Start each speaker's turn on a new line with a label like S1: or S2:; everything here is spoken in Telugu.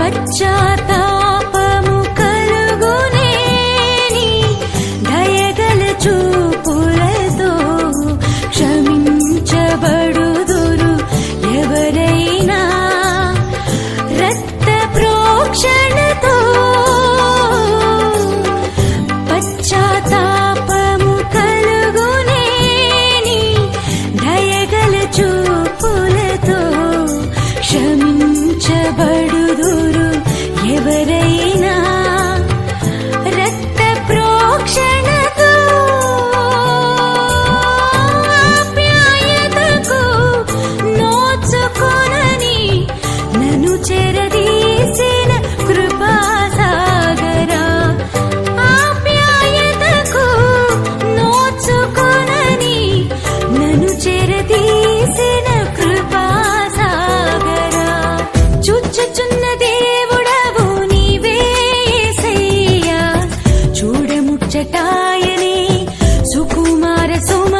S1: పశ్చాత్తాపము కలుగునే నీ దయగల చూపులతో క్షమించబడుదురు ఎవరైనా రక్త ప్రోక్షణతో పశ్చాత్తాపము కలుగునే నీ దయగల చూపులతో క్షమించబడుదురు ఎవరైనా రక్త ప్రోక్షణతో ఆప్యాయతకు నోచుకొనని నన్ను చెరదీసిన కృపాసాగరా ఆప్యాయతకు నోచుకొనని నన్ను చెరదీసిన కృపాసాగరా చూచుచున్న దేవుడవు నీవే యేసయ్యా చూడముచ్చటాయనే సుకుమార సుమ